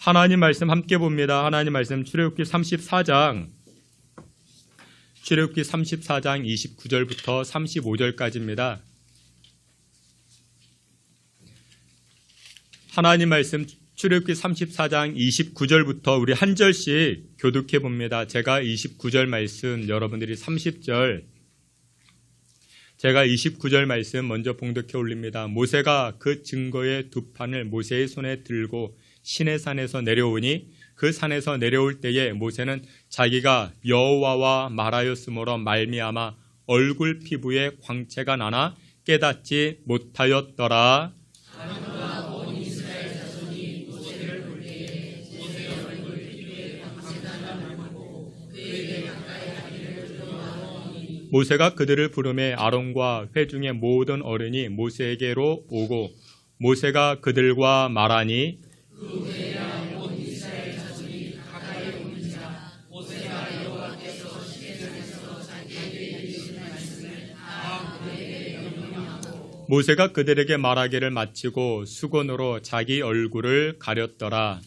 하나님 말씀 함께 봅니다. 하나님 말씀 출애굽기 34장 29절부터 35절까지입니다. 하나님 말씀 출애굽기 34장 29절부터 우리 한 절씩 교독해 봅니다. 제가 29절 말씀, 여러분들이 30절, 제가 29절 말씀 먼저 봉독해 올립니다. 모세가 그 증거의 두 판을 모세의 손에 들고 시내산에서 내려오니 그 산에서 내려올 때에 모세는 자기가 여호와와 말하였으므로 말미암아 얼굴 피부에 광채가 나나 깨닫지 못하였더라. 모세가 그들을 부르매 아론과 회중의 모든 어른이 모세에게로 오고 모세가 그들과 말하니 모세가 그들에게 말하기를 마치고 수건으로 자기 얼굴을 가렸더라.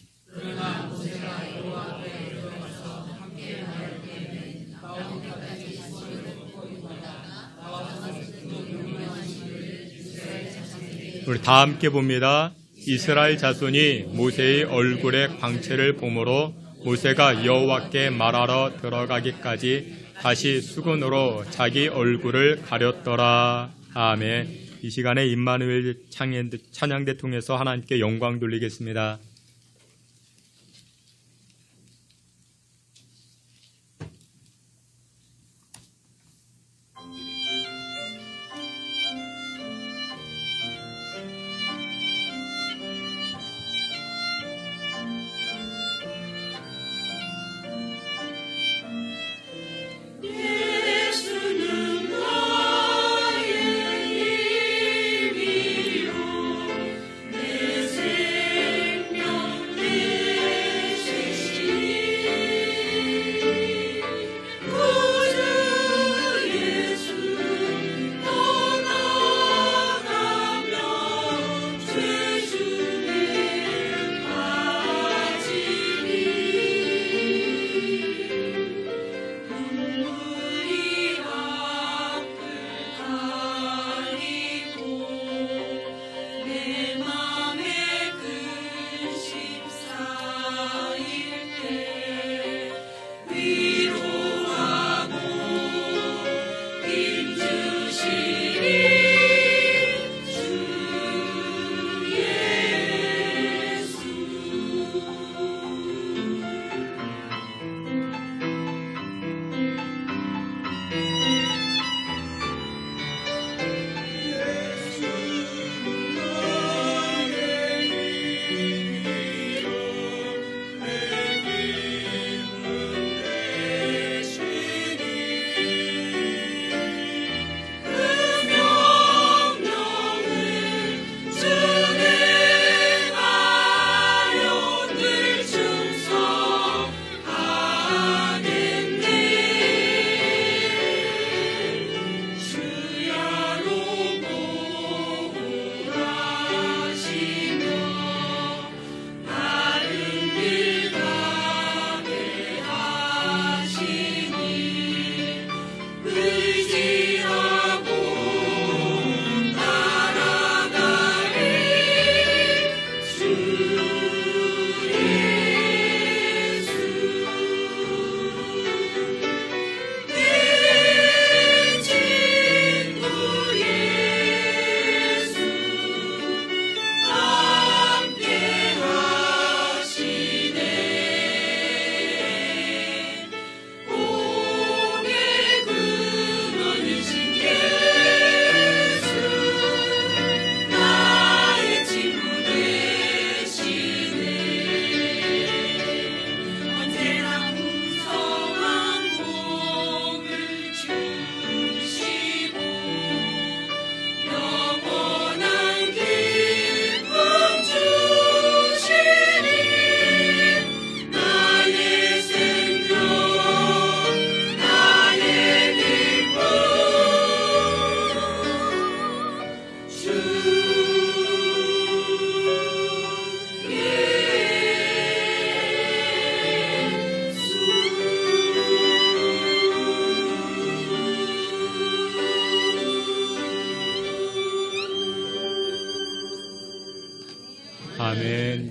우리 다 함께 봅니다. 이스라엘 자손이 모세의 얼굴에 광채를 보므로 모세가 여호와께 말하러 들어가기까지 다시 수건으로 자기 얼굴을 가렸더라. 아멘. 이 시간에 임마누엘 찬양대 통해서 하나님께 영광 돌리겠습니다.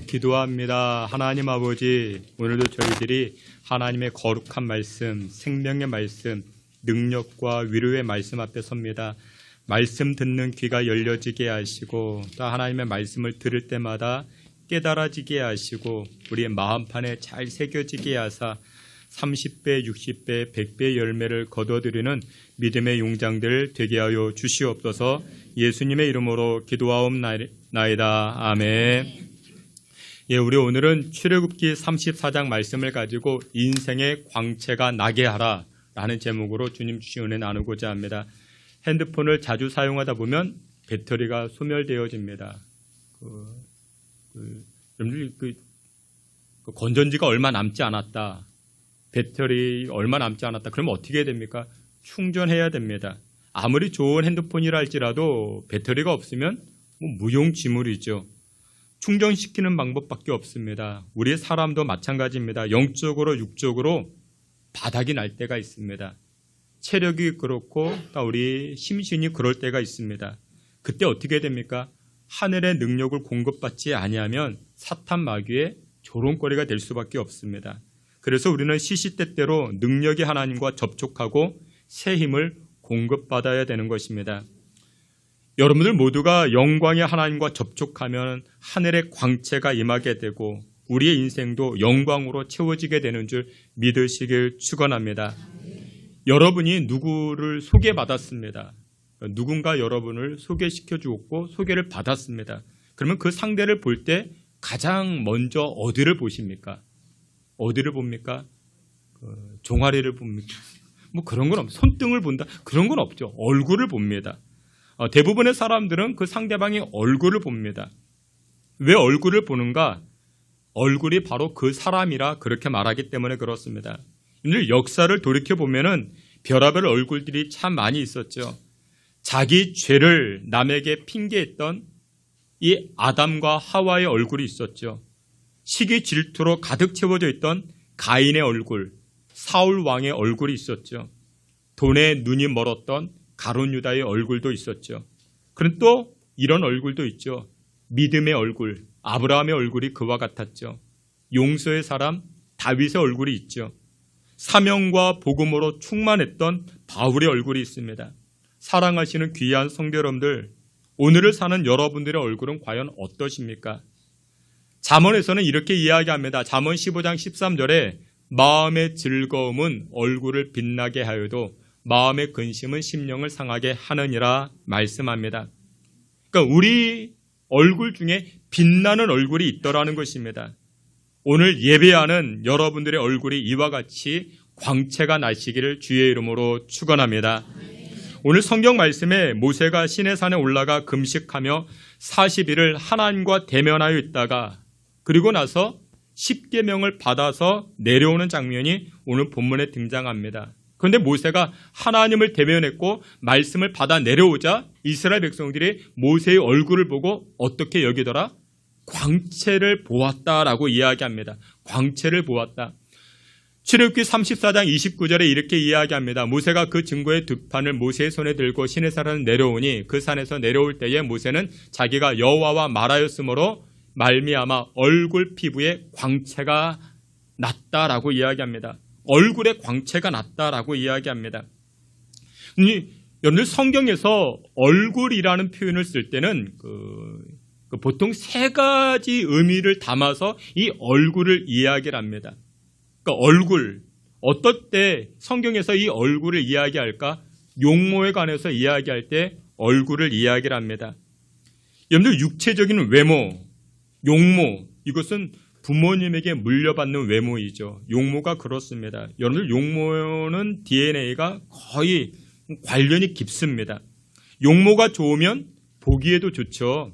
기도합니다. 하나님 아버지, 오늘도 저희들이 하나님의 거룩한 말씀, 생명의 말씀, 능력과 위로의 말씀 앞에 섭니다. 말씀 듣는 귀가 열려지게 하시고 또 하나님의 말씀을 들을 때마다 깨달아지게 하시고 우리의 마음판에 잘 새겨지게 하사 30배, 60배, 100배의 열매를 거둬들이는 믿음의 용장들 되게 하여 주시옵소서. 예수님의 이름으로 기도하옵나이다. 아멘. 예, 우리 오늘은 출애굽기 34장 말씀을 가지고 인생의 광채가 나게 하라 라는 제목으로 주님 주신 은혜 나누고자 합니다. 핸드폰을 자주 사용하다 보면 배터리가 소멸되어집니다. 건전지가 얼마 남지 않았다. 배터리 얼마 남지 않았다. 그러면 어떻게 해야 됩니까? 충전해야 됩니다. 아무리 좋은 핸드폰이라 할지라도 배터리가 없으면 무용지물이죠. 충전시키는 방법밖에 없습니다. 우리의 사람도 마찬가지입니다. 영적으로 육적으로 바닥이 날 때가 있습니다. 체력이 그렇고 또 우리 심신이 그럴 때가 있습니다. 그때 어떻게 됩니까? 하늘의 능력을 공급받지 아니하면 사탄 마귀의 조롱거리가 될 수밖에 없습니다. 그래서 우리는 시시때때로 능력의 하나님과 접촉하고 새 힘을 공급받아야 되는 것입니다. 여러분들 모두가 영광의 하나님과 접촉하면 하늘의 광채가 임하게 되고 우리의 인생도 영광으로 채워지게 되는 줄 믿으시길 축원합니다. 여러분이 누구를 소개받았습니다. 누군가 여러분을 소개시켜 주었고 소개를 받았습니다. 그러면 그 상대를 볼 때 가장 먼저 어디를 보십니까? 어디를 봅니까? 종아리를 봅니까? 그런 건 없어요. 손등을 본다? 그런 건 없죠. 얼굴을 봅니다. 대부분의 사람들은 그 상대방의 얼굴을 봅니다. 왜 얼굴을 보는가? 얼굴이 바로 그 사람이라 그렇게 말하기 때문에 그렇습니다. 오늘 역사를 돌이켜보면은 별의별 얼굴들이 참 많이 있었죠. 자기 죄를 남에게 핑계했던 이 아담과 하와의 얼굴이 있었죠. 시기 질투로 가득 채워져 있던 가인의 얼굴, 사울 왕의 얼굴이 있었죠. 돈에 눈이 멀었던 가룟 유다의 얼굴도 있었죠. 그런데 또 이런 얼굴도 있죠. 믿음의 얼굴, 아브라함의 얼굴이 그와 같았죠. 용서의 사람 다윗의 얼굴이 있죠. 사명과 복음으로 충만했던 바울의 얼굴이 있습니다. 사랑하시는 귀한 성도 여러분들, 오늘을 사는 여러분들의 얼굴은 과연 어떠십니까? 잠언에서는 이렇게 이야기합니다. 잠언 15장 13절에 마음의 즐거움은 얼굴을 빛나게 하여도 마음의 근심은 심령을 상하게 하느니라 말씀합니다. 그러니까 우리 얼굴 중에 빛나는 얼굴이 있더라는 것입니다. 오늘 예배하는 여러분들의 얼굴이 이와 같이 광채가 나시기를 주의 이름으로 축원합니다. 오늘 성경 말씀에 모세가 시내산에 올라가 금식하며 40일을 하나님과 대면하여 있다가 그리고 나서 10계명을 받아서 내려오는 장면이 오늘 본문에 등장합니다. 그런데 모세가 하나님을 대면했고 말씀을 받아 내려오자 이스라엘 백성들이 모세의 얼굴을 보고 어떻게 여기더라? 광채를 보았다라고 이야기합니다. 광채를 보았다. 출애굽기 34장 29절에 이렇게 이야기합니다. 모세가 그 증거의 두 판을 모세의 손에 들고 시내산을 내려오니 그 산에서 내려올 때에 모세는 자기가 여호와와 말하였으므로 말미암아 얼굴 피부에 광채가 났다라고 이야기합니다. 얼굴에 광채가 났다라고 이야기합니다. 여러분들 성경에서 얼굴이라는 표현을 쓸 때는 보통 세 가지 의미를 담아서 이 얼굴을 이야기를 합니다. 그러니까 얼굴, 어떨 때 성경에서 이 얼굴을 이야기할까? 용모에 관해서 이야기할 때 얼굴을 이야기를 합니다. 여러분들 육체적인 외모, 용모, 이것은 부모님에게 물려받는 외모이죠. 용모가 그렇습니다. 여러분들 용모는 DNA가 거의 관련이 깊습니다. 용모가 좋으면 보기에도 좋죠.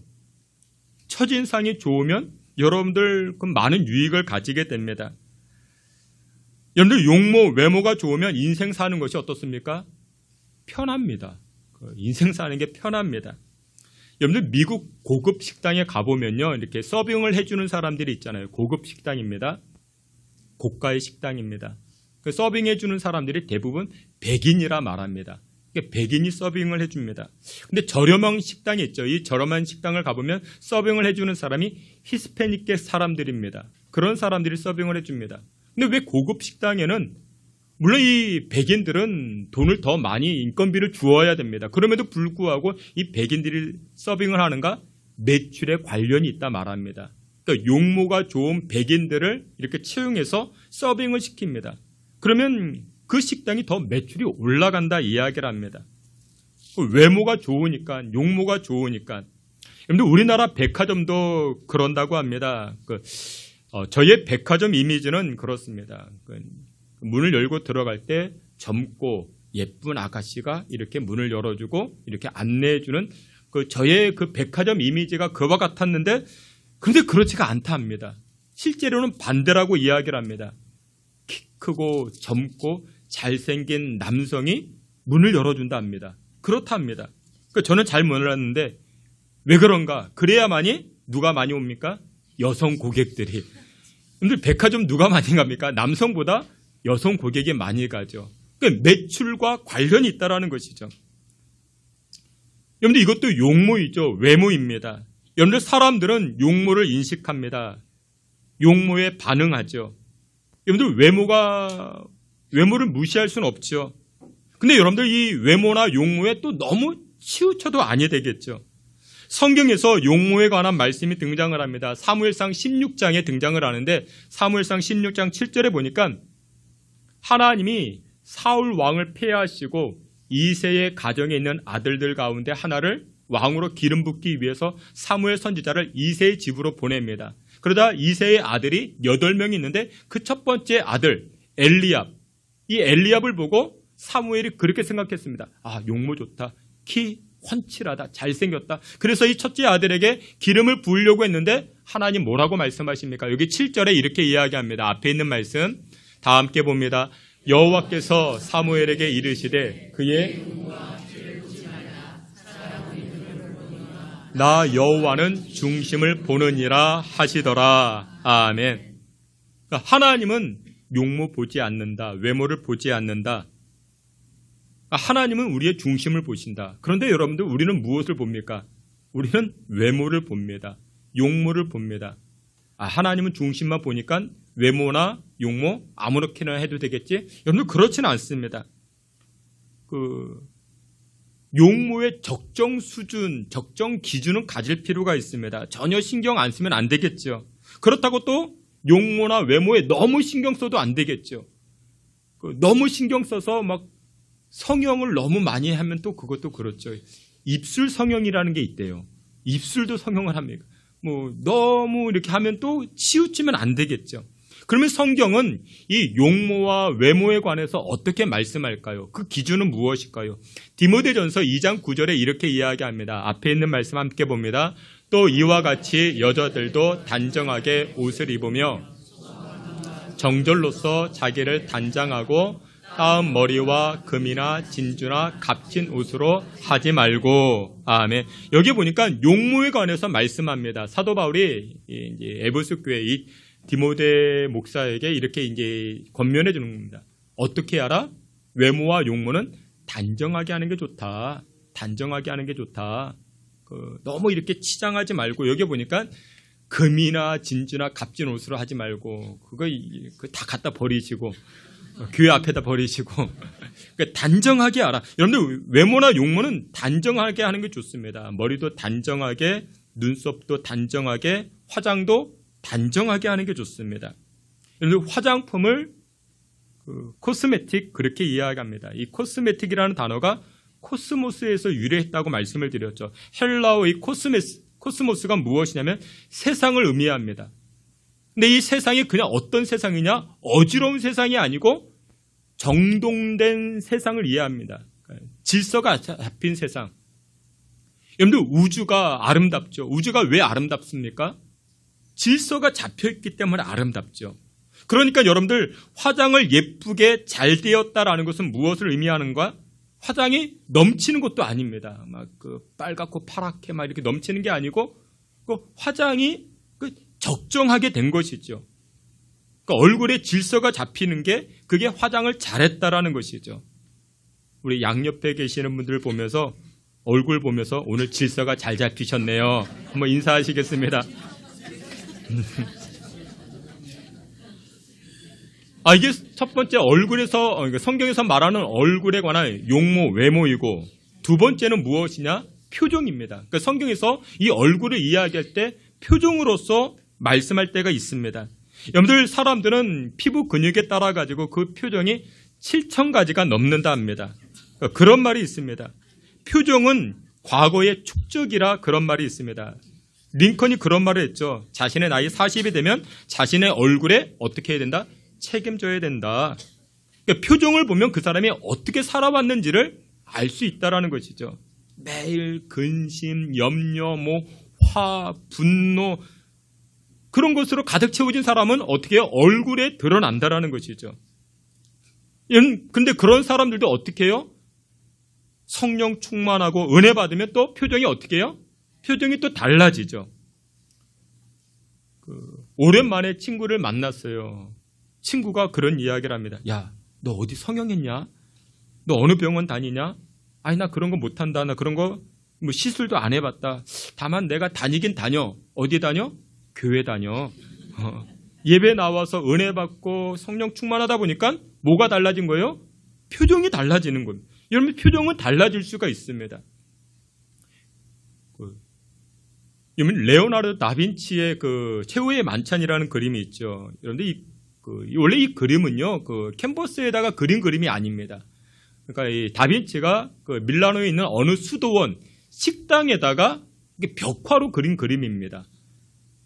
첫인상이 좋으면 여러분들 많은 유익을 가지게 됩니다. 여러분들 용모, 외모가 좋으면 인생 사는 것이 어떻습니까? 편합니다. 인생 사는 게 편합니다. 여러분들 미국 고급 식당에 가보면요, 이렇게 서빙을 해주는 사람들이 있잖아요. 고급 식당입니다. 고가의 식당입니다. 그 서빙해주는 사람들이 대부분 백인이라 말합니다. 백인이 서빙을 해줍니다. 근데 저렴한 식당이 있죠. 이 저렴한 식당을 가보면 서빙을 해주는 사람이 히스패닉계 사람들입니다. 그런 사람들이 서빙을 해줍니다. 근데 왜 고급 식당에는 물론 이 백인들은 돈을 더 많이 인건비를 주어야 됩니다. 그럼에도 불구하고 이 백인들이 서빙을 하는가? 매출에 관련이 있다 말합니다. 그러니까 용모가 좋은 백인들을 이렇게 채용해서 서빙을 시킵니다. 그러면 그 식당이 더 매출이 올라간다 이야기를 합니다. 외모가 좋으니까, 용모가 좋으니까. 여러분들 우리나라 백화점도 그런다고 합니다. 저희의 백화점 이미지는 그렇습니다. 문을 열고 들어갈 때 젊고 예쁜 아가씨가 이렇게 문을 열어주고 이렇게 안내해주는 저의 그 백화점 이미지가 그와 같았는데, 그런데 그렇지가 않다 합니다. 실제로는 반대라고 이야기를 합니다. 키 크고 젊고 잘생긴 남성이 문을 열어준다 합니다. 그렇다 합니다. 저는 잘 몰랐는데 왜 그런가? 그래야만이 누가 많이 옵니까? 여성 고객들이. 근데 백화점 누가 많이 갑니까? 남성보다 여성 고객이 많이 가죠. 그러니까 매출과 관련이 있다는 것이죠. 여러분들 이것도 용모이죠. 외모입니다. 여러분들 사람들은 용모를 인식합니다. 용모에 반응하죠. 여러분들 외모를 무시할 수는 없죠. 근데 여러분들 이 외모나 용모에 또 너무 치우쳐도 아니 되겠죠. 성경에서 용모에 관한 말씀이 등장을 합니다. 사무엘상 16장에 등장을 하는데 사무엘상 16장 7절에 보니까 하나님이 사울 왕을 폐하시고 이새의 가정에 있는 아들들 가운데 하나를 왕으로 기름 붓기 위해서 사무엘 선지자를 이새의 집으로 보냅니다. 그러다 이새의 아들이 8명이 있는데 그 첫 번째 아들 엘리압, 이 엘리압을 보고 사무엘이 그렇게 생각했습니다. 아, 용모 좋다. 키 훤칠하다. 잘생겼다. 그래서 이 첫째 아들에게 기름을 부으려고 했는데 하나님 뭐라고 말씀하십니까? 여기 7절에 이렇게 이야기합니다. 앞에 있는 말씀 다 함께 봅니다. 여호와께서 사무엘에게 이르시되 그의 나 여호와는 중심을 보느니라 하시더라. 아멘. 그러니까 하나님은 용모 보지 않는다. 외모를 보지 않는다. 하나님은 우리의 중심을 보신다. 그런데 여러분들 우리는 무엇을 봅니까? 우리는 외모를 봅니다. 용모를 봅니다. 하나님은 중심만 보니까 외모나 용모 아무렇게나 해도 되겠지? 여러분들 그렇지는 않습니다. 용모의 적정 수준, 적정 기준은 가질 필요가 있습니다. 전혀 신경 안 쓰면 안 되겠죠. 그렇다고 또 용모나 외모에 너무 신경 써도 안 되겠죠. 너무 신경 써서 막 성형을 너무 많이 하면 또 그것도 그렇죠. 입술 성형이라는 게 있대요. 입술도 성형을 합니까? 너무 이렇게 하면 또 치우치면 안 되겠죠. 그러면 성경은 이 용모와 외모에 관해서 어떻게 말씀할까요? 그 기준은 무엇일까요? 디모데전서 2장 9절에 이렇게 이야기합니다. 앞에 있는 말씀 함께 봅니다. 또 이와 같이 여자들도 단정하게 옷을 입으며 정절로서 자기를 단장하고 따은 머리와 금이나 진주나 값진 옷으로 하지 말고. 아멘. 여기 보니까 용모에 관해서 말씀합니다. 사도 바울이 이제 에베소 교회 이 디모데 목사에게 이렇게 이제 권면해 주는 겁니다. 어떻게 알아? 외모와 용모는 단정하게 하는 게 좋다. 단정하게 하는 게 좋다. 너무 이렇게 치장하지 말고 여기 보니까 금이나 진주나 값진 옷으로 하지 말고 그거 다 갖다 버리시고 교회 앞에다 버리시고 그러니까 단정하게 알아. 여러분들 외모나 용모는 단정하게 하는 게 좋습니다. 머리도 단정하게, 눈썹도 단정하게, 화장도 단정하게 하는 게 좋습니다. 여러분들 화장품을 코스메틱 그렇게 이야기합니다. 이 코스메틱이라는 단어가 코스모스에서 유래했다고 말씀을 드렸죠. 헬라어 이 코스모스가 무엇이냐면 세상을 의미합니다. 근데 이 세상이 그냥 어떤 세상이냐? 어지러운 세상이 아니고 정돈된 세상을 이해합니다. 질서가 잡힌 세상. 여러분들 우주가 아름답죠. 우주가 왜 아름답습니까? 질서가 잡혀있기 때문에 아름답죠. 그러니까 여러분들 화장을 예쁘게 잘 되었다라는 것은 무엇을 의미하는가? 화장이 넘치는 것도 아닙니다. 막 빨갛고 파랗게 막 이렇게 넘치는 게 아니고 화장이 적정하게 된 것이죠. 그러니까 얼굴에 질서가 잡히는 게 그게 화장을 잘했다라는 것이죠. 우리 양옆에 계시는 분들 보면서 얼굴 보면서 오늘 질서가 잘 잡히셨네요. 한번 인사하시겠습니다. 이게 첫 번째 얼굴에서 성경에서 말하는 얼굴에 관한 용모, 외모이고 두 번째는 무엇이냐? 표정입니다. 그러니까 성경에서 이 얼굴을 이야기할 때 표정으로서 말씀할 때가 있습니다. 여러분들 사람들은 피부 근육에 따라 가지고 그 표정이 7,000가지가 넘는다 합니다. 그런 말이 있습니다. 표정은 과거의 축적이라 그런 말이 있습니다. 링컨이 그런 말을 했죠. 자신의 나이 40이 되면 자신의 얼굴에 어떻게 해야 된다? 책임져야 된다. 그러니까 표정을 보면 그 사람이 어떻게 살아왔는지를 알 수 있다는 것이죠. 매일 근심, 염려, 화, 분노 그런 것으로 가득 채워진 사람은 어떻게 해요? 얼굴에 드러난다라는 것이죠. 근데 그런 사람들도 어떻게 해요? 성령 충만하고 은혜 받으면 또 표정이 어떻게 해요? 표정이 또 달라지죠. 오랜만에 친구를 만났어요. 친구가 그런 이야기를 합니다. 야, 너 어디 성형했냐? 너 어느 병원 다니냐? 아니, 나 그런 거 못한다. 나 그런 거 시술도 안 해봤다. 다만 내가 다니긴 다녀. 어디 다녀? 교회 다녀. 예배 나와서 은혜 받고 성령 충만하다 보니까 뭐가 달라진 거예요? 표정이 달라지는 겁니다. 여러분, 표정은 달라질 수가 있습니다. 여러분, 레오나르도 다빈치의 최후의 만찬이라는 그림이 있죠. 그런데 원래 이 그림은요, 캔버스에다가 그린 그림이 아닙니다. 그러니까 이 다빈치가 밀라노에 있는 어느 수도원 식당에다가 벽화로 그린 그림입니다.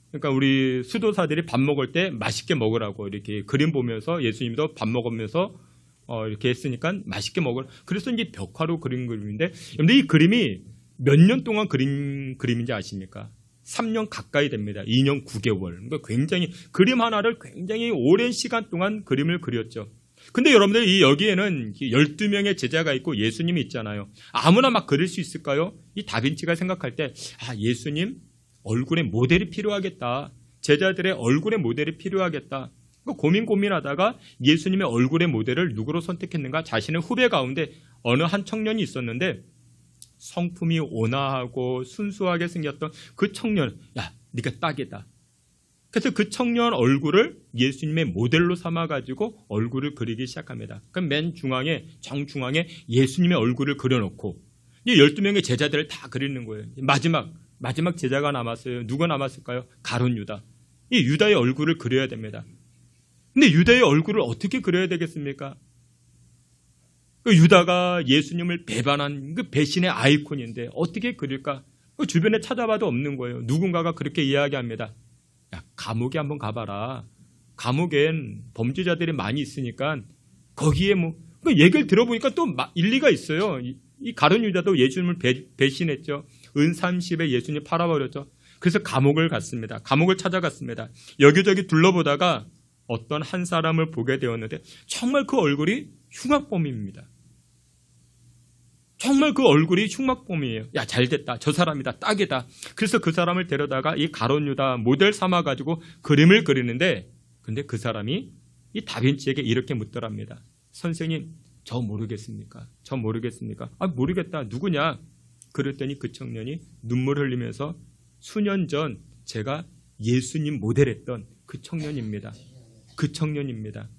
그러니까 우리 수도사들이 밥 먹을 때 맛있게 먹으라고 이렇게 그림 보면서 예수님도 밥 먹으면서 이렇게 했으니까 맛있게 먹으라. 그래서 이제 벽화로 그린 그림인데, 근데 이 그림이 몇 년 동안 그린 그림인지 아십니까? 3년 가까이 됩니다. 2년 9개월. 그러니까 굉장히 그림 하나를 굉장히 오랜 시간 동안 그림을 그렸죠. 근데 여러분들 여기에는 12명의 제자가 있고 예수님이 있잖아요. 아무나 막 그릴 수 있을까요? 이 다빈치가 생각할 때 예수님 얼굴에 모델이 필요하겠다. 제자들의 얼굴에 모델이 필요하겠다. 고민하다가 예수님의 얼굴의 모델을 누구로 선택했는가? 자신의 후배 가운데 어느 한 청년이 있었는데 성품이 온화하고 순수하게 생겼던 그 청년, 야, 네가 딱이다. 그래서 그 청년 얼굴을 예수님의 모델로 삼아가지고 얼굴을 그리기 시작합니다. 그럼 맨 중앙에, 정중앙에 예수님의 얼굴을 그려놓고 이 12명의 제자들을 다 그리는 거예요. 마지막 제자가 남았어요. 누가 남았을까요? 가룟 유다. 이 유다의 얼굴을 그려야 됩니다. 근데 유다의 얼굴을 어떻게 그려야 되겠습니까? 유다가 예수님을 배반한 그 배신의 아이콘인데 어떻게 그릴까? 주변에 찾아봐도 없는 거예요. 누군가가 그렇게 이야기합니다. 야, 감옥에 한번 가봐라. 감옥엔 범죄자들이 많이 있으니까 거기에 얘기를 들어보니까 또 일리가 있어요. 이 가룟 유다도 예수님을 배신했죠. 은 30에 예수님 팔아버렸죠. 그래서 감옥을 갔습니다. 감옥을 찾아갔습니다. 여기저기 둘러보다가 어떤 한 사람을 보게 되었는데 정말 그 얼굴이 흉악범입니다. 정말 그 얼굴이 흉악범이에요. 야, 잘됐다. 저 사람이다. 딱이다. 그래서 그 사람을 데려다가 이 가룟 유다 모델 삼아가지고 그림을 그리는데, 근데 그 사람이 이 다빈치에게 이렇게 묻더랍니다. 선생님, 저 모르겠습니까? 저 모르겠습니까? 모르겠다. 누구냐? 그랬더니 그 청년이 눈물 흘리면서 수년 전 제가 예수님 모델했던 그 청년입니다. 그 청년입니다.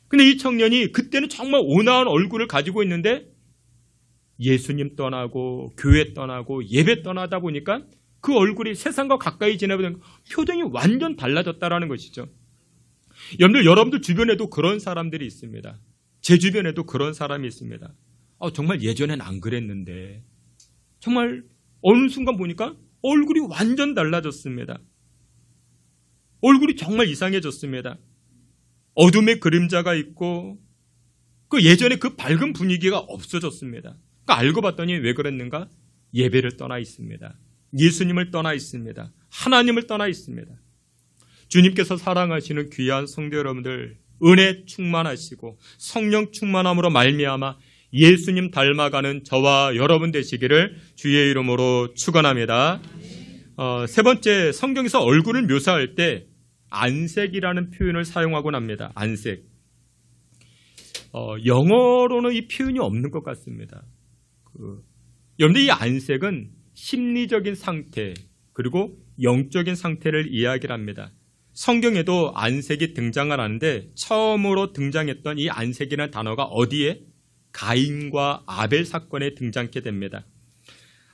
근데 이 청년이 그때는 정말 온화한 얼굴을 가지고 있는데 예수님 떠나고 교회 떠나고 예배 떠나다 보니까 그 얼굴이 세상과 가까이 지내보니까 표정이 완전 달라졌다라는 것이죠. 여러분들 주변에도 그런 사람들이 있습니다. 제 주변에도 그런 사람이 있습니다. 정말 예전엔 안 그랬는데 정말 어느 순간 보니까 얼굴이 완전 달라졌습니다. 얼굴이 정말 이상해졌습니다. 어둠의 그림자가 있고 그 예전에 그 밝은 분위기가 없어졌습니다. 알고 봤더니 왜 그랬는가? 예배를 떠나 있습니다. 예수님을 떠나 있습니다. 하나님을 떠나 있습니다. 주님께서 사랑하시는 귀한 성도 여러분들, 은혜 충만하시고 성령 충만함으로 말미암아 예수님 닮아가는 저와 여러분 되시기를 주의 이름으로 축원합니다. 세 번째, 성경에서 얼굴을 묘사할 때 안색이라는 표현을 사용하곤 합니다. 안색. 영어로는 이 표현이 없는 것 같습니다. 여러분들 이 안색은 심리적인 상태 그리고 영적인 상태를 이야기를 합니다. 성경에도 안색이 등장을 하는데 처음으로 등장했던 이 안색이라는 단어가 어디에? 가인과 아벨 사건에 등장하게 됩니다.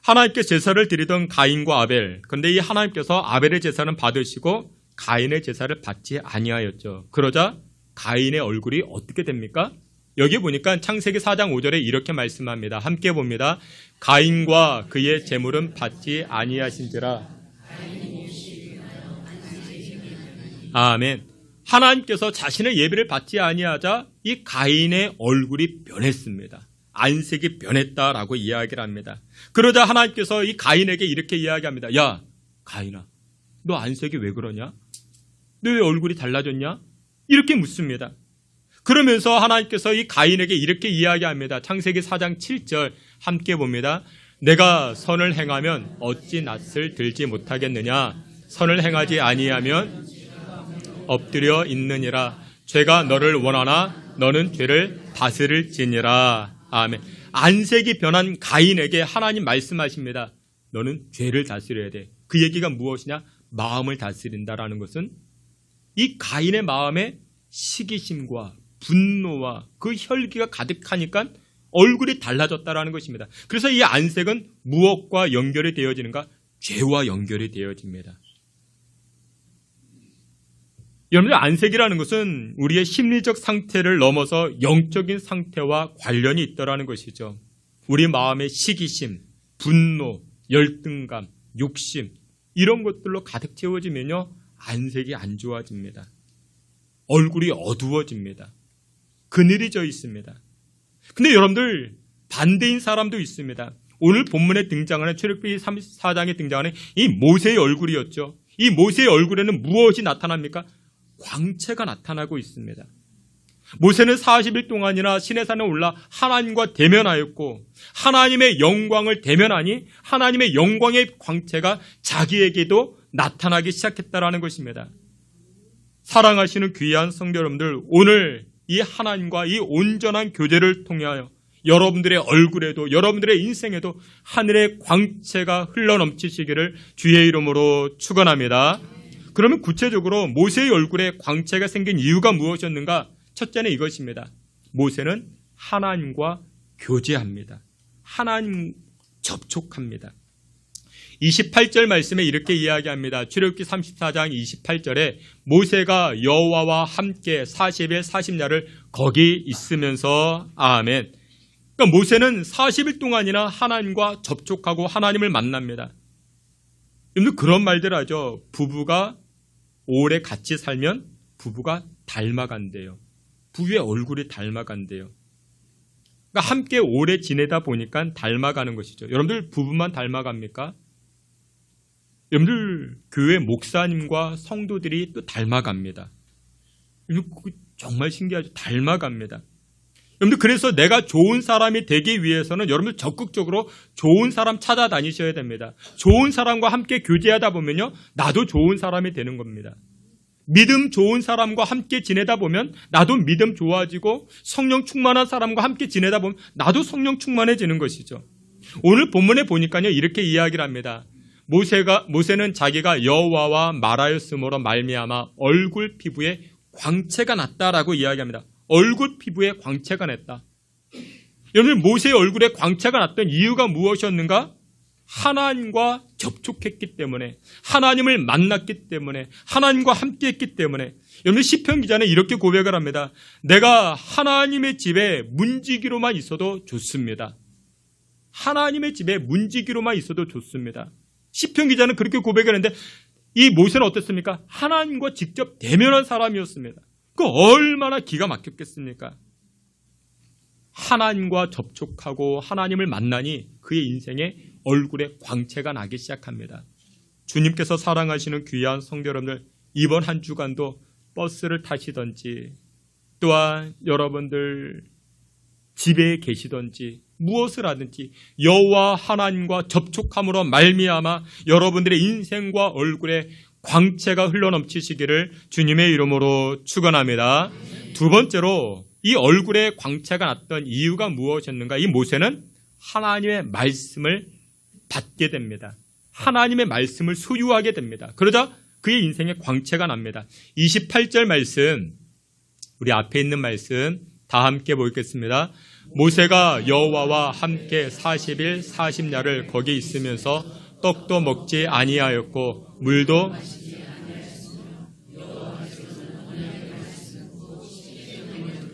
하나님께 제사를 드리던 가인과 아벨, 그런데 이 하나님께서 아벨의 제사는 받으시고 가인의 제사를 받지 아니하였죠. 그러자 가인의 얼굴이 어떻게 됩니까? 여기 보니까 창세기 4장 5절에 이렇게 말씀합니다. 함께 봅니다. 가인과 그의 제물은 받지 아니하신지라. 아멘. 하나님께서 자신의 예배를 받지 아니하자 이 가인의 얼굴이 변했습니다. 안색이 변했다라고 이야기를 합니다. 그러자 하나님께서 이 가인에게 이렇게 이야기합니다. 야, 가인아, 너 안색이 왜 그러냐? 너 왜 얼굴이 달라졌냐? 이렇게 묻습니다. 그러면서 하나님께서 이 가인에게 이렇게 이야기합니다. 창세기 4장 7절 함께 봅니다. 내가 선을 행하면 어찌 낯을 들지 못하겠느냐? 선을 행하지 아니하면 엎드려 있느니라. 죄가 너를 원하나 너는 죄를 다스릴지니라. 아멘. 안색이 변한 가인에게 하나님 말씀하십니다. 너는 죄를 다스려야 돼. 그 얘기가 무엇이냐? 마음을 다스린다라는 것은 이 가인의 마음에 시기심과 분노와 그 혈기가 가득하니까 얼굴이 달라졌다라는 것입니다. 그래서 이 안색은 무엇과 연결이 되어지는가? 죄와 연결이 되어집니다. 여러분들, 안색이라는 것은 우리의 심리적 상태를 넘어서 영적인 상태와 관련이 있다라는 것이죠. 우리 마음의 시기심, 분노, 열등감, 욕심 이런 것들로 가득 채워지면요, 안색이 안 좋아집니다. 얼굴이 어두워집니다. 그늘이 져 있습니다. 근데 여러분들, 반대인 사람도 있습니다. 오늘 본문에 등장하는 출애굽기 34장에 등장하는 이 모세의 얼굴이었죠. 이 모세의 얼굴에는 무엇이 나타납니까? 광채가 나타나고 있습니다. 모세는 40일 동안이나 시내산에 올라 하나님과 대면하였고 하나님의 영광을 대면하니 하나님의 영광의 광채가 자기에게도 나타나기 시작했다라는 것입니다. 사랑하시는 귀한 성도 여러분들, 오늘 이 하나님과 이 온전한 교제를 통하여 여러분들의 얼굴에도 여러분들의 인생에도 하늘의 광채가 흘러넘치시기를 주의 이름으로 축원합니다. 그러면 구체적으로 모세의 얼굴에 광채가 생긴 이유가 무엇이었는가? 첫째는 이것입니다. 모세는 하나님과 교제합니다. 하나님 접촉합니다. 28절 말씀에 이렇게 이야기합니다. 출애굽기 34장 28절에 모세가 여호와와 함께 40일 40야를 거기 있으면서 아멘. 그러니까 모세는 40일 동안이나 하나님과 접촉하고 하나님을 만납니다. 여러분들 그런 말들 하죠. 부부가 오래 같이 살면 부부가 닮아간대요. 부부의 얼굴이 닮아간대요. 그러니까 함께 오래 지내다 보니까 닮아가는 것이죠. 여러분들 부부만 닮아갑니까? 여러분들 교회 목사님과 성도들이 또 닮아갑니다. 정말 신기하죠. 닮아갑니다. 여러분들 그래서 내가 좋은 사람이 되기 위해서는 여러분들 적극적으로 좋은 사람 찾아다니셔야 됩니다. 좋은 사람과 함께 교제하다 보면요, 나도 좋은 사람이 되는 겁니다. 믿음 좋은 사람과 함께 지내다 보면 나도 믿음 좋아지고 성령 충만한 사람과 함께 지내다 보면 나도 성령 충만해지는 것이죠. 오늘 본문에 보니까요, 이렇게 이야기를 합니다. 모세는 자기가 여호와와 말하였으므로 말미암아 얼굴 피부에 광채가 났다라고 이야기합니다. 얼굴 피부에 광채가 났다. 여러분, 모세의 얼굴에 광채가 났던 이유가 무엇이었는가? 하나님과 접촉했기 때문에, 하나님을 만났기 때문에, 하나님과 함께했기 때문에. 여러분, 시편 기자는 이렇게 고백을 합니다. 내가 하나님의 집에 문지기로만 있어도 좋습니다. 하나님의 집에 문지기로만 있어도 좋습니다. 시편 기자는 그렇게 고백을 했는데 이 모세는 어땠습니까? 하나님과 직접 대면한 사람이었습니다. 그 얼마나 기가 막혔겠습니까? 하나님과 접촉하고 하나님을 만나니 그의 인생에 얼굴에 광채가 나기 시작합니다. 주님께서 사랑하시는 귀한 성도 여러분들, 이번 한 주간도 버스를 타시던지 또한 여러분들 집에 계시던지 무엇을 하든지 여호와 하나님과 접촉함으로 말미암아 여러분들의 인생과 얼굴에 광채가 흘러넘치시기를 주님의 이름으로 축원합니다. 두 번째로 이 얼굴에 광채가 났던 이유가 무엇이었는가? 이 모세는 하나님의 말씀을 받게 됩니다. 하나님의 말씀을 소유하게 됩니다. 그러자 그의 인생에 광채가 납니다. 28절 말씀, 우리 앞에 있는 말씀 다 함께 보겠습니다. 모세가 여호와와 함께 40일 40야를 거기 있으면서 떡도 먹지 아니하였고 물도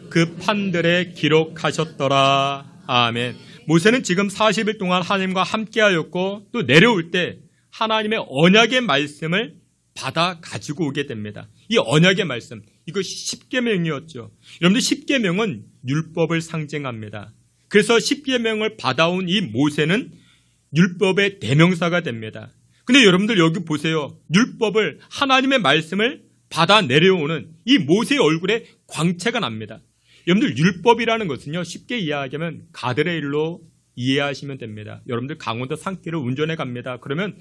그 판들에 기록하셨더라. 아멘. 모세는 지금 40일 동안 하나님과 함께하였고 또 내려올 때 하나님의 언약의 말씀을 받아 가지고 오게 됩니다. 이 언약의 말씀, 이것이 십계명이었죠. 여러분들 십계명은 율법을 상징합니다. 그래서 십계명을 받아온 이 모세는 율법의 대명사가 됩니다. 근데 여러분들 여기 보세요. 율법을, 하나님의 말씀을 받아 내려오는 이 모세의 얼굴에 광채가 납니다. 여러분들 율법이라는 것은요, 쉽게 이해하자면 가드레일로 이해하시면 됩니다. 여러분들 강원도 산길을 운전해 갑니다. 그러면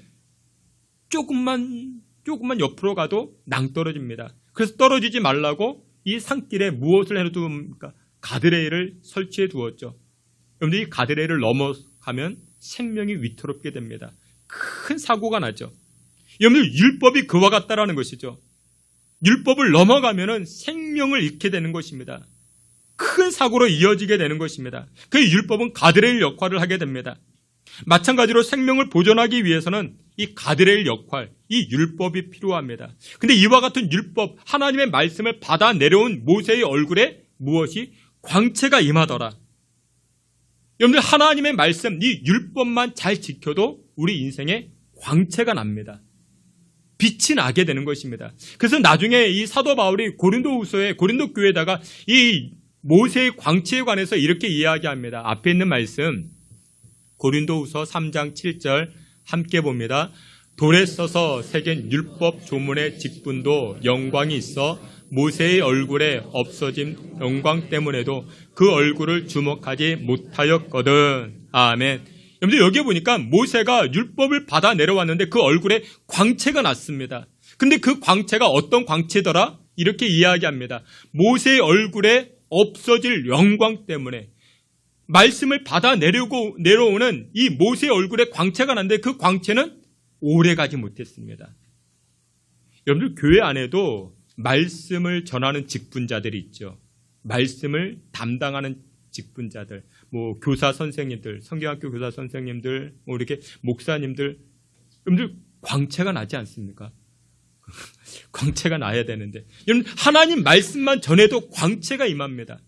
조금만 옆으로 가도 낭떠러집니다. 그래서 떨어지지 말라고 이 산길에 무엇을 해두니까 가드레일을 설치해 두었죠. 여러분들 이 가드레일을 넘어가면 생명이 위태롭게 됩니다. 큰 사고가 나죠. 여러분들 율법이 그와 같다라는 것이죠. 율법을 넘어가면은 생명을 잃게 되는 것입니다. 큰 사고로 이어지게 되는 것입니다. 그 율법은 가드레일 역할을 하게 됩니다. 마찬가지로 생명을 보존하기 위해서는 이 가드레일 역할, 이 율법이 필요합니다. 근데 이와 같은 율법, 하나님의 말씀을 받아 내려온 모세의 얼굴에 무엇이? 광채가 임하더라. 여러분들 하나님의 말씀, 이 율법만 잘 지켜도 우리 인생에 광채가 납니다. 빛이 나게 되는 것입니다. 그래서 나중에 이 사도 바울이 고린도후서에 고린도 교회에다가 이 모세의 광채에 관해서 이렇게 이야기합니다. 앞에 있는 말씀 고린도후서 3장 7절 함께 봅니다. 돌에 써서 새긴 율법 조문의 직분도 영광이 있어 모세의 얼굴에 없어진 영광 때문에도 그 얼굴을 주목하지 못하였거든. 아멘. 여러분들 여기 보니까 모세가 율법을 받아 내려왔는데 그 얼굴에 광채가 났습니다. 근데 그 광채가 어떤 광채더라? 이렇게 이야기합니다. 모세의 얼굴에 없어질 영광 때문에 말씀을 받아 내려오는 이 모세의 얼굴에 광채가 났는데 그 광채는 오래가지 못했습니다. 여러분들 교회 안에도 말씀을 전하는 직분자들이 있죠. 말씀을 담당하는 직분자들, 교사 선생님들, 성경학교 교사 선생님들, 이렇게 목사님들, 여러분들 광채가 나지 않습니까? 광채가 나야 되는데, 여러분 하나님 말씀만 전해도 광채가 임합니다.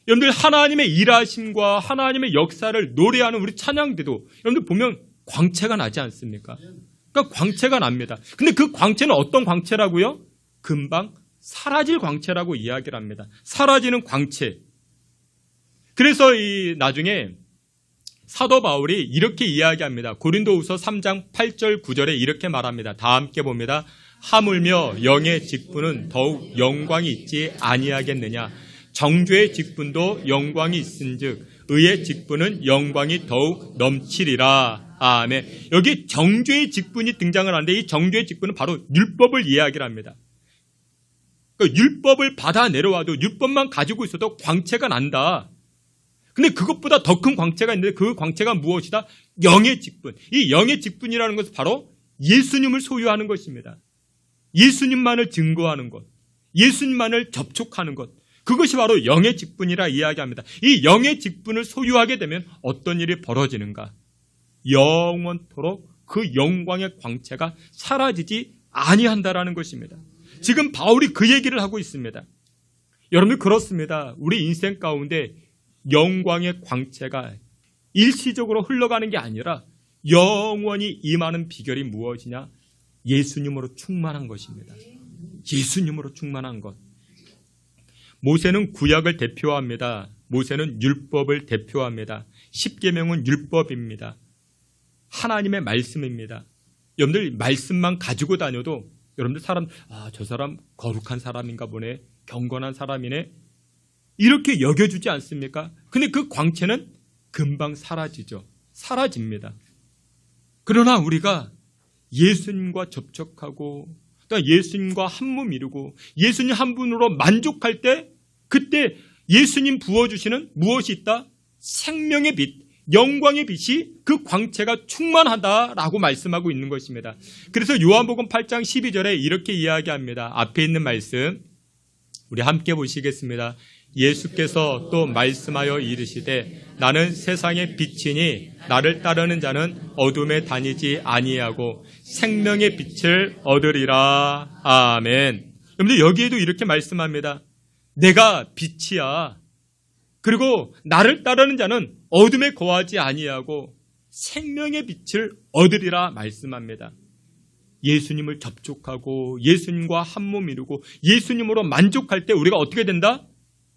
여러분들 하나님의 일하심과 하나님의 역사를 노래하는 우리 찬양대도 여러분들 보면 광채가 나지 않습니까? 그러니까 광채가 납니다. 근데 그 광채는 어떤 광채라고요? 금방 사라질 광채라고 이야기를 합니다. 사라지는 광채. 그래서 나중에 사도 바울이 이렇게 이야기합니다. 고린도후서 3장 8절 9절에 이렇게 말합니다. 다 함께 봅니다. 하물며 영의 직분은 더욱 영광이 있지 아니하겠느냐. 정죄의 직분도 영광이 있은즉 의의 직분은 영광이 더욱 넘치리라. 아멘. 여기 정죄의 직분이 등장을 하는데 이 정죄의 직분은 바로 율법을 이야기를 합니다. 그러니까 율법을 받아 내려와도 율법만 가지고 있어도 광채가 난다. 근데 그것보다 더 큰 광채가 있는데 그 광채가 무엇이다? 영의 직분. 이 영의 직분이라는 것은 바로 예수님을 소유하는 것입니다. 예수님만을 증거하는 것, 예수님만을 접촉하는 것, 그것이 바로 영의 직분이라 이야기합니다. 이 영의 직분을 소유하게 되면 어떤 일이 벌어지는가? 영원토록 그 영광의 광채가 사라지지 아니한다라는 것입니다. 지금 바울이 그 얘기를 하고 있습니다. 여러분 그렇습니다. 우리 인생 가운데 영광의 광채가 일시적으로 흘러가는 게 아니라 영원히 임하는 비결이 무엇이냐? 예수님으로 충만한 것입니다. 예수님으로 충만한 것. 모세는 구약을 대표합니다. 모세는 율법을 대표합니다. 십계명은 율법입니다. 하나님의 말씀입니다. 여러분들 말씀만 가지고 다녀도 여러분들 저 사람 거룩한 사람인가 보네, 경건한 사람이네, 이렇게 여겨주지 않습니까? 근데 그 광채는 금방 사라지죠. 사라집니다. 그러나 우리가 예수님과 접촉하고 또 예수님과 한 몸 이루고 예수님 한 분으로 만족할 때 그때 예수님 부어주시는 무엇이 있다? 생명의 빛, 영광의 빛이 그 광채가 충만하다라고 말씀하고 있는 것입니다. 그래서 요한복음 8장 12절에 이렇게 이야기합니다. 앞에 있는 말씀 우리 함께 보시겠습니다. 예수께서 또 말씀하여 이르시되 나는 세상의 빛이니 나를 따르는 자는 어둠에 다니지 아니하고 생명의 빛을 얻으리라. 아멘. 여러분들 여기에도 이렇게 말씀합니다. 내가 빛이야. 그리고 나를 따르는 자는 어둠에 거하지 아니하고 생명의 빛을 얻으리라 말씀합니다. 예수님을 접촉하고 예수님과 한 몸 이루고 예수님으로 만족할 때 우리가 어떻게 된다?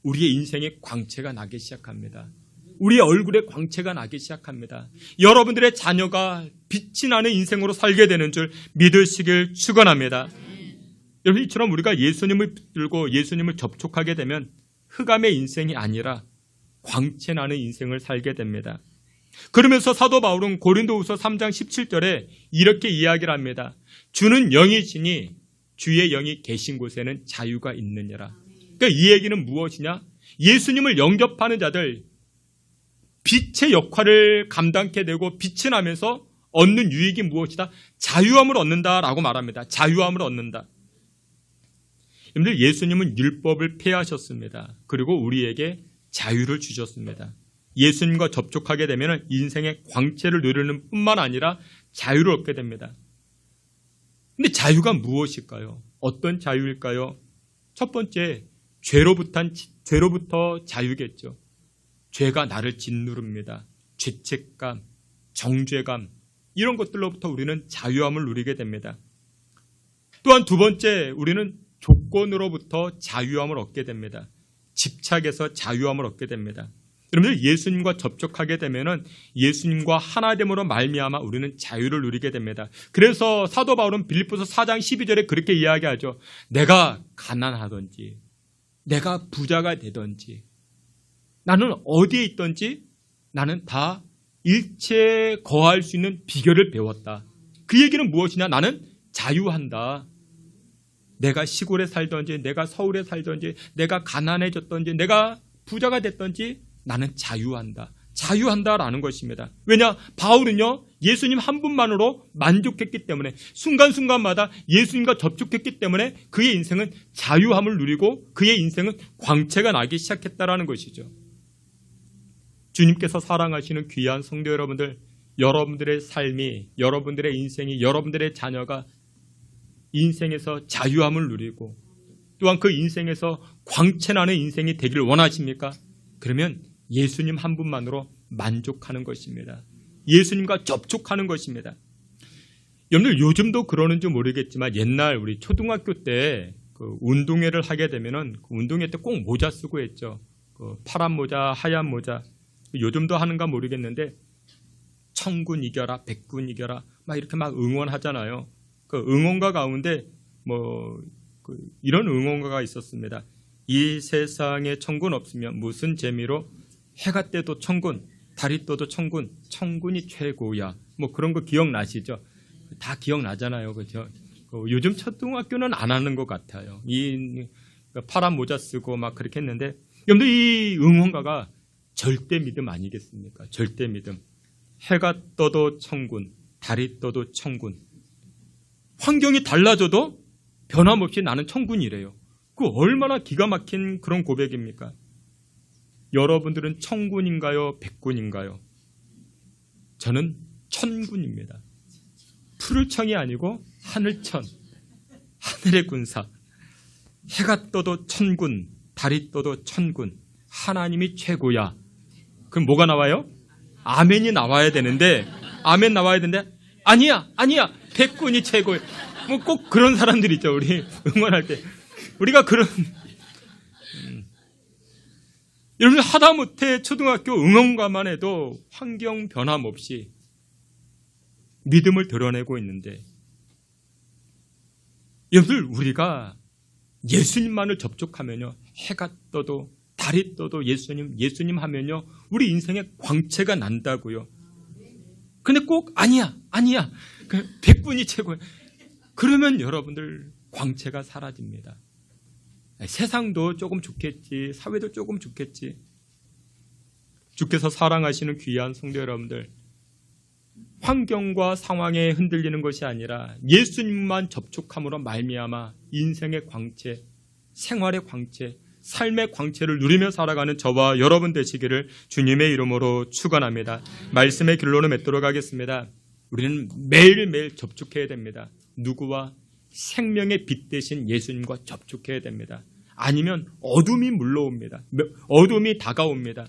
우리의 인생에 광채가 나기 시작합니다. 우리의 얼굴에 광채가 나기 시작합니다. 여러분들의 자녀가 빛이 나는 인생으로 살게 되는 줄 믿으시길 축원합니다. 여러분 이처럼 우리가 예수님을 붙들고 예수님을 접촉하게 되면 흑암의 인생이 아니라 광채 나는 인생을 살게 됩니다. 그러면서 사도 바울은 고린도후서 3장 17절에 이렇게 이야기를 합니다. 주는 영이시니 주의 영이 계신 곳에는 자유가 있느니라. 그러니까 이 얘기는 무엇이냐? 예수님을 영접하는 자들 빛의 역할을 감당케 되고 빛이 나면서 얻는 유익이 무엇이다? 자유함을 얻는다라고 말합니다. 자유함을 얻는다. 여러분들 예수님은 율법을 폐하셨습니다. 그리고 우리에게 자유를 주셨습니다. 예수님과 접촉하게 되면 인생의 광채를 누리는 뿐만 아니라 자유를 얻게 됩니다. 근데 자유가 무엇일까요? 어떤 자유일까요? 첫 번째, 죄로부터 자유겠죠. 죄가 나를 짓누릅니다. 죄책감, 정죄감 이런 것들로부터 우리는 자유함을 누리게 됩니다. 또한 두 번째, 우리는 조건으로부터 자유함을 얻게 됩니다. 집착에서 자유함을 얻게 됩니다. 여러분들 예수님과 접촉하게 되면은 예수님과 하나됨으로 말미암아 우리는 자유를 누리게 됩니다. 그래서 사도 바울은 빌립보서 4장 12절에 그렇게 이야기하죠. 내가 가난하든지 내가 부자가 되든지 나는 어디에 있든지 나는 다 일체에 거할 수 있는 비결을 배웠다. 그 얘기는 무엇이냐? 나는 자유한다. 내가 시골에 살든지 내가 서울에 살든지 내가 가난해졌든지 내가 부자가 됐든지 나는 자유한다. 자유한다라는 것입니다. 왜냐? 바울은요 예수님 한 분만으로 만족했기 때문에 순간순간마다 예수님과 접촉했기 때문에 그의 인생은 자유함을 누리고 그의 인생은 광채가 나기 시작했다라는 것이죠. 주님께서 사랑하시는 귀한 성도 여러분들, 여러분들의 삶이, 여러분들의 인생이, 여러분들의 자녀가 인생에서 자유함을 누리고 또한 그 인생에서 광채나는 인생이 되기를 원하십니까? 그러면 예수님 한 분만으로 만족하는 것입니다. 예수님과 접촉하는 것입니다. 여러분들 요즘도 그러는지 모르겠지만 옛날 우리 초등학교 때 그 운동회를 하게 되면은 그 운동회 때 꼭 모자 쓰고 했죠. 그 파란 모자, 하얀 모자. 요즘도 하는가 모르겠는데 천군 이겨라, 백군 이겨라 막 이렇게 막 응원하잖아요. 그 응원가 가운데 이런 응원가가 있었습니다. 이 세상에 천군 없으면 무슨 재미로 해가 떠도 천군, 달이 떠도 천군, 천군이 최고야. 뭐 그런 거 기억나시죠? 다 기억나잖아요. 그죠? 요즘 초등학교는 안 하는 것 같아요. 이 파란 모자 쓰고 막 그렇게 했는데 여러분들 이 응원가가 절대 믿음 아니겠습니까? 절대 믿음. 해가 떠도 천군, 달이 떠도 천군. 환경이 달라져도 변함없이 나는 천군이래요. 그 얼마나 기가 막힌 그런 고백입니까? 여러분들은 천군인가요? 백군인가요? 저는 천군입니다. 푸를 청이 아니고 하늘천, 하늘의 군사. 해가 떠도 천군, 달이 떠도 천군. 하나님이 최고야. 그럼 뭐가 나와요? 아멘이 나와야 되는데, 아멘 나와야 되는데, 아니야. 백군이 최고야. 뭐 꼭 그런 사람들 있죠. 우리 응원할 때. 우리가 그런, 여러분 하다못해 초등학교 응원가만 해도 환경 변함없이 믿음을 드러내고 있는데 여러분들 우리가 예수님만을 접촉하면요 해가 떠도 달이 떠도 예수님 하면요 우리 인생에 광채가 난다고요. 근데 꼭 아니야 백분이 최고야. 그러면 여러분들 광채가 사라집니다. 세상도 조금 좋겠지, 사회도 조금 좋겠지. 주께서 사랑하시는 귀한 성도 여러분들, 환경과 상황에 흔들리는 것이 아니라 예수님만 접촉함으로 말미암아 인생의 광채, 생활의 광채, 삶의 광채를 누리며 살아가는 저와 여러분 되시기를 주님의 이름으로 축원합니다. 말씀의 결론을 맺도록 하겠습니다. 우리는 매일매일 접촉해야 됩니다. 누구와? 생명의 빛 대신 예수님과 접촉해야 됩니다. 아니면 어둠이 물러옵니다. 어둠이 다가옵니다.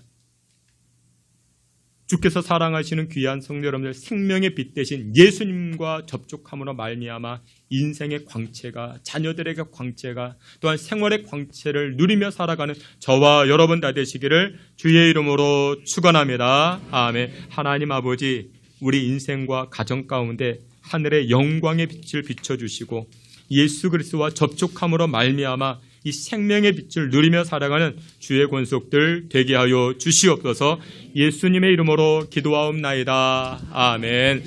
주께서 사랑하시는 귀한 성도 여러분들, 생명의 빛 대신 예수님과 접촉함으로 말미암아 인생의 광채가, 자녀들에게 광채가, 또한 생활의 광채를 누리며 살아가는 저와 여러분 다 되시기를 주의 이름으로 축원합니다. 아멘. 하나님 아버지, 우리 인생과 가정 가운데 하늘의 영광의 빛을 비춰주시고 예수 그리스도와 접촉함으로 말미암아 이 생명의 빛을 누리며 살아가는 주의 권속들 되게 하여 주시옵소서. 예수님의 이름으로 기도하옵나이다. 아멘.